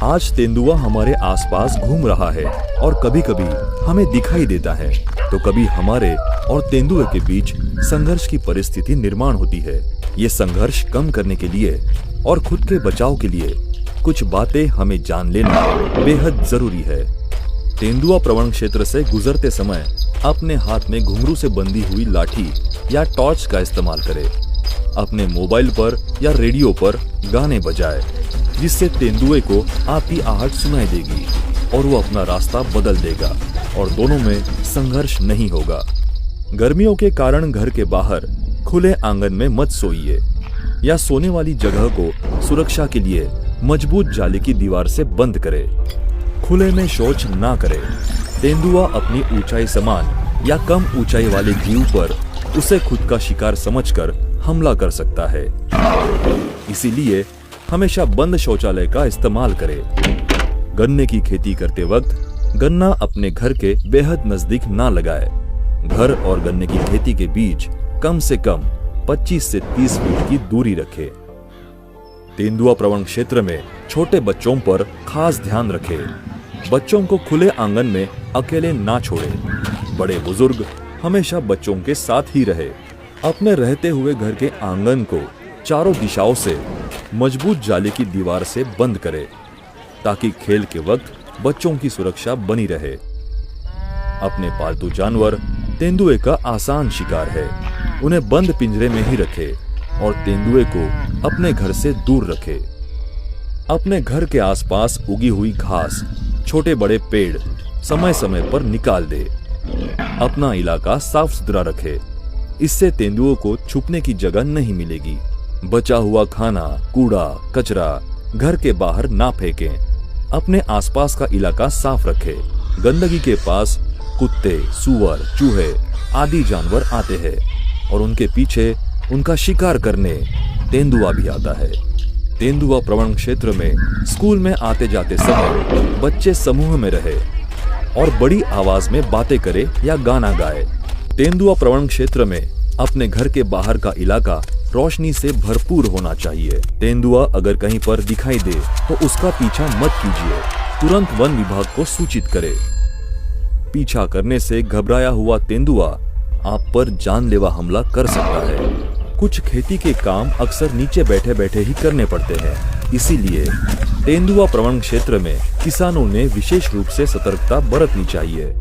आज तेंदुआ हमारे आसपास घूम रहा है और कभी कभी हमें दिखाई देता है, तो कभी हमारे और तेंदुए के बीच संघर्ष की परिस्थिति निर्माण होती है। ये संघर्ष कम करने के लिए और खुद के बचाव के लिए कुछ बातें हमें जान लेना बेहद जरूरी है। तेंदुआ प्रवण क्षेत्र से गुजरते समय अपने हाथ में घुंघरू से बंधी हुई लाठी या टॉर्च का इस्तेमाल करें। अपने मोबाइल पर या रेडियो पर गाने बजाए, जिससे तेंदुए को आपकी आहट सुनाई देगी और वो अपना रास्ता बदल देगा और दोनों में संघर्ष नहीं होगा। गर्मियों के कारण घर के बाहर खुले आंगन में मत सोइए या सोने वाली जगह को सुरक्षा के लिए मजबूत जाली की दीवार से बंद करें। खुले में शौच ना करें। तेंदुआ अपनी ऊंचाई समान या कम ऊंचाई वाले जीव पर उसे खुद का शिकार समझकर हमला कर सकता है। इसीलिए हमेशा बंद शौचालय का इस्तेमाल करें। गन्ने की खेती करते वक्त गन्ना अपने घर के बेहद नजदीक ना लगाए। घर और गन्ने की खेती के बीच कम से कम 25 से 30 फीट की दूरी रखें। तेंदुआ प्रवण क्षेत्र में छोटे बच्चों पर खास ध्यान रखें। बच्चों को खुले आंगन में अकेले ना छोड़ें। बड़े बुजुर्ग हमेशा बच्चों के साथ ही रहे। अपने रहते हुए घर के आंगन को चारों दिशाओं से मजबूत जाली की दीवार से बंद करें, ताकि खेल के वक्त बच्चों की सुरक्षा बनी रहे। अपने पालतू जानवर तेंदुए का आसान शिकार है। उन्हें बंद पिंजरे में ही रखें और तेंदुए को अपने घर से दूर रखें। अपने घर के आसपास उगी हुई घास, छोटे बड़े पेड़ समय समय पर निकाल दे। अपना इलाका साफ सुथरा रखे। इससे तेंदुओं को छुपने की जगह नहीं मिलेगी। बचा हुआ खाना, कूड़ा, कचरा घर के बाहर ना फेंकें। अपने आसपास का इलाका साफ रखें। गंदगी के पास कुत्ते, सुअर, चूहे आदि जानवर आते हैं और उनके पीछे उनका शिकार करने तेंदुआ भी आता है। तेंदुआ प्रवण क्षेत्र में स्कूल में आते जाते समय बच्चे समूह में रहे और बड़ी आवाज में बातें करे या गाना गाए। तेंदुआ प्रवण क्षेत्र में अपने घर के बाहर का इलाका रोशनी से भरपूर होना चाहिए। तेंदुआ अगर कहीं पर दिखाई दे तो उसका पीछा मत कीजिए। तुरंत वन विभाग को सूचित करें। पीछा करने से घबराया हुआ तेंदुआ आप पर जानलेवा हमला कर सकता है। कुछ खेती के काम अक्सर नीचे बैठे बैठे ही करने पड़ते हैं। इसीलिए तेंदुआ प्रवण क्षेत्र में किसानों ने विशेष रूप से सतर्कता बरतनी चाहिए।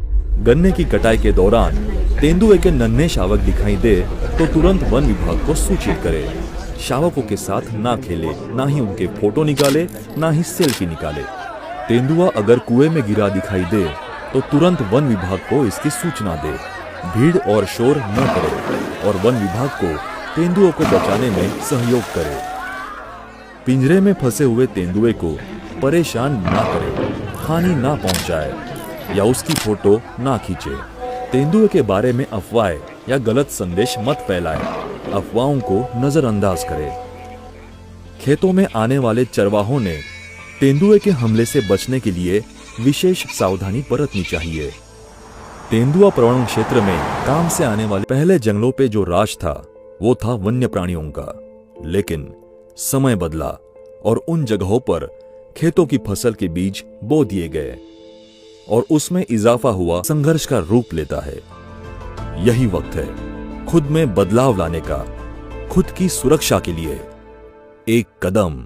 गन्ने की कटाई के दौरान तेंदुए के नन्हे शावक दिखाई दे तो तुरंत वन विभाग को सूचित करें। शावकों के साथ ना खेले, ना ही उनके फोटो निकाले, ना ही सेल्फी निकाले। तेंदुआ अगर कुएं में गिरा दिखाई दे तो तुरंत वन विभाग को इसकी सूचना दे। भीड़ और शोर न करे और वन विभाग को तेंदुओं को बचाने में सहयोग करे। पिंजरे में फंसे हुए तेंदुए को परेशान ना करे, हानि ना पहुंचाए या उसकी फोटो ना खींचे। तेंदुए के बारे में अफवाहें या गलत संदेश मत फैलाएं। अफवाहों को नजरअंदाज करें। खेतों में आने वाले चरवाहों ने तेंदुए के हमले से बचने के लिए विशेष सावधानी बरतनी चाहिए। तेंदुआ प्रवण क्षेत्र में काम से आने वाले पहले जंगलों पे जो राज था वो था वन्य प्राणियों का, लेकिन समय बदला और उन जगहों पर खेतों की फसल के बीज बो दिए गए और उसमें इजाफा हुआ संघर्ष का रूप लेता है। यही वक्त है खुद में बदलाव लाने का, खुद की सुरक्षा के लिए एक कदम